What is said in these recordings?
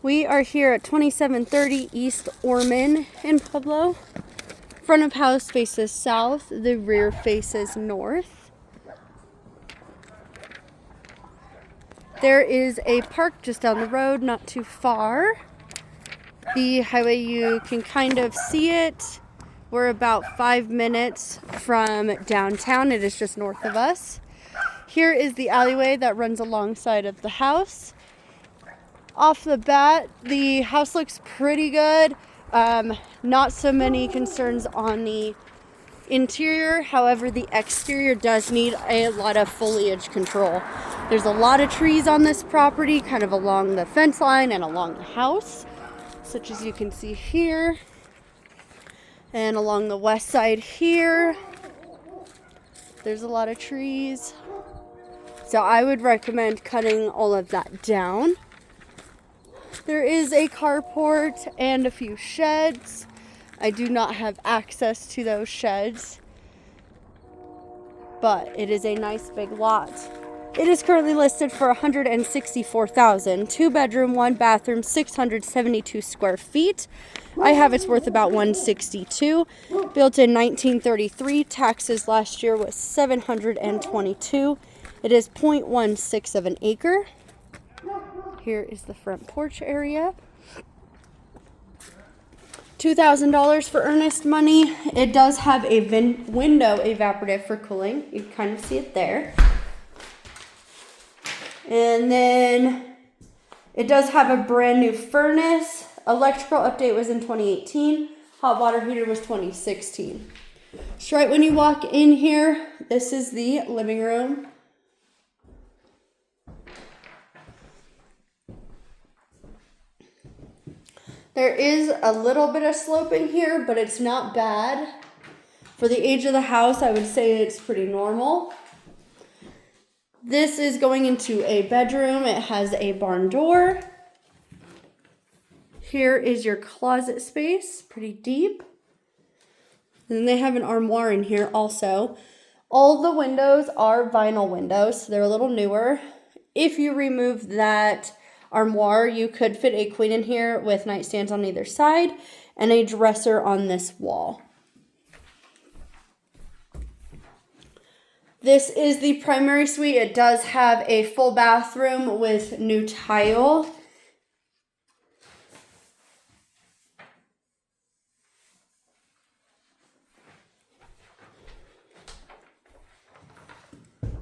We are here at 2730 East Orman in Pueblo. Front of house faces south, the rear faces north. There is a park just down the road, not too far. The highway, you can kind of see it. We're about 5 minutes from downtown. It is just north of us. Here is the alleyway that runs alongside of the house. Off the bat, the house looks pretty good. Not so many concerns on the interior. However, the exterior does need a lot of foliage control. There's a lot of trees on this property, kind of along the fence line and along the house, such as you can see here. And along the west side here, there's a lot of trees. So I would recommend cutting all of that down. There is a carport and a few sheds. I do not have access to those sheds, but it is a nice big lot. It is currently listed for $164,000. 2-bedroom, 1-bathroom, 672 square feet. I have it's worth about $162. Built in 1933. Taxes last year was $722. It is 0.16 of an acre. Here is the front porch area. $2,000 for earnest money. It does have a window evaporative for cooling. You can kind of see it there. And then it does have a brand new furnace. Electrical update was in 2018. Hot water heater was 2016. So right when you walk in here, this is the living room. There is a little bit of sloping here, but it's not bad. For the age of the house, I would say it's pretty normal. This is going into a bedroom. It has a barn door. Here is your closet space, pretty deep. And then they have an armoire in here also. All the windows are vinyl windows, so they're a little newer. If you remove that armoire, you could fit a queen in here with nightstands on either side and a dresser on this wall. This is the primary suite. It does have a full bathroom with new tile.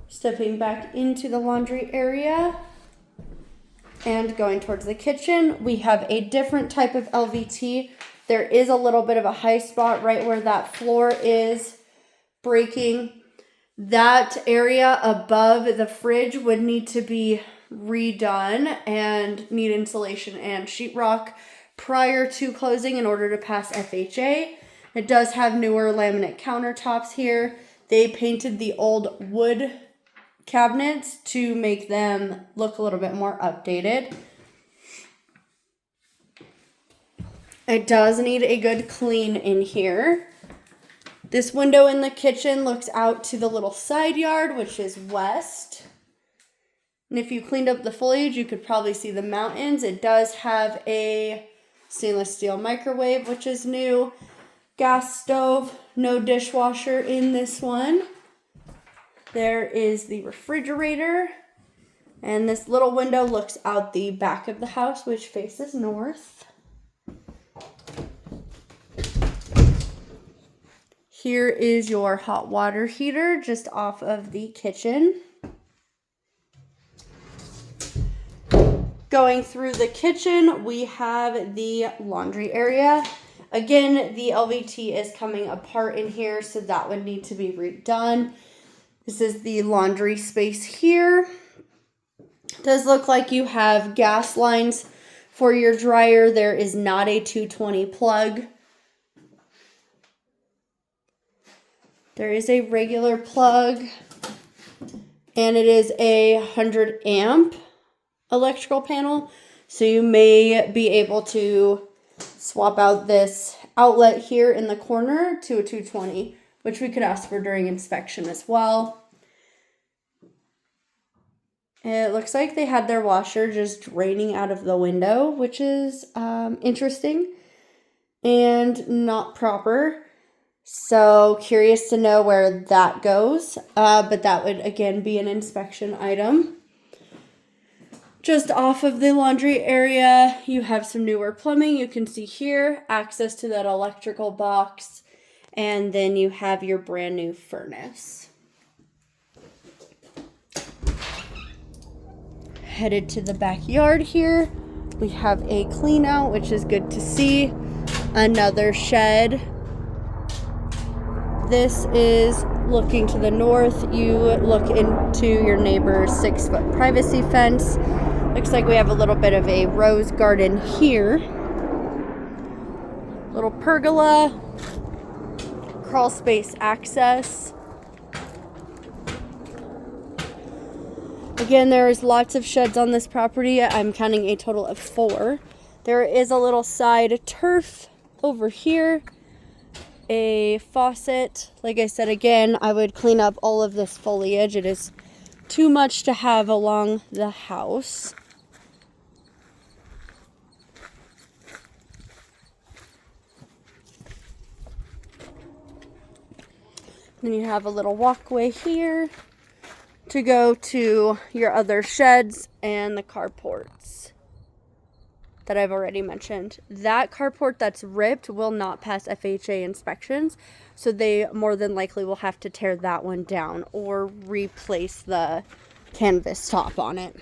Stepping back into the laundry area and going towards the kitchen, we have a different type of LVT. There is a little bit of a high spot right where that floor is breaking. That area above the fridge would need to be redone and need insulation and sheetrock prior to closing in order to pass FHA. It does have newer laminate countertops here. They painted the old wood cabinets to make them look a little bit more updated. It does need a good clean in here. This window in the kitchen looks out to the little side yard, which is west. And if you cleaned up the foliage, you could probably see the mountains. It does have a stainless steel microwave, which is new. Gas stove, no dishwasher in this one. There is the refrigerator. And this little window looks out the back of the house, which faces north. Here is your hot water heater just off of the kitchen. Going through the kitchen, we have the laundry area. Again, the LVT is coming apart in here, so that would need to be redone. This is the laundry space here. It does look like you have gas lines for your dryer. There is not a 220 plug. There is a regular plug, and it is a 100 amp electrical panel. So you may be able to swap out this outlet here in the corner to a 220, which we could ask for during inspection as well. It looks like they had their washer just draining out of the window, which is interesting and not proper. So curious to know where that goes, but that would again be an inspection item. Just off of the laundry area, you have some newer plumbing. You can see here, access to that electrical box, and then you have your brand new furnace. Headed to the backyard here, we have a clean out, which is good to see. Another shed. This is looking to the north. You look into your neighbor's 6-foot privacy fence. Looks like we have a little bit of a rose garden here. Little pergola, crawl space access. Again, there is lots of sheds on this property. I'm counting a total of 4. There is a little side turf over here. A faucet. Like I said, again, I would clean up all of this foliage. It is too much to have along the house. Then you have a little walkway here to go to your other sheds and the carports that I've already mentioned. That carport that's ripped will not pass FHA inspections, so they more than likely will have to tear that one down or replace the canvas top on it.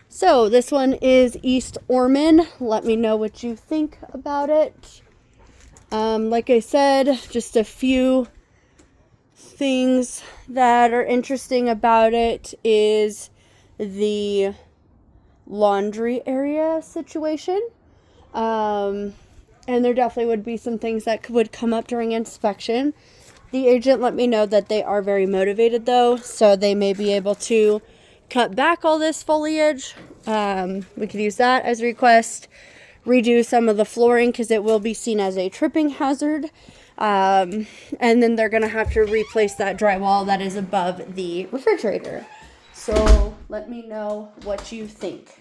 So this one is East Orman. Let me know what you think about it. Like I said, just a few things that are interesting about it is the laundry area situation. And there definitely would be some things that would come up during inspection. The agent let me know that they are very motivated though, so they may be able to cut back all this foliage. We could use that as a request. Redo some of the flooring because it will be seen as a tripping hazard. And then they're going to have to replace that drywall that is above the refrigerator. So let me know what you think.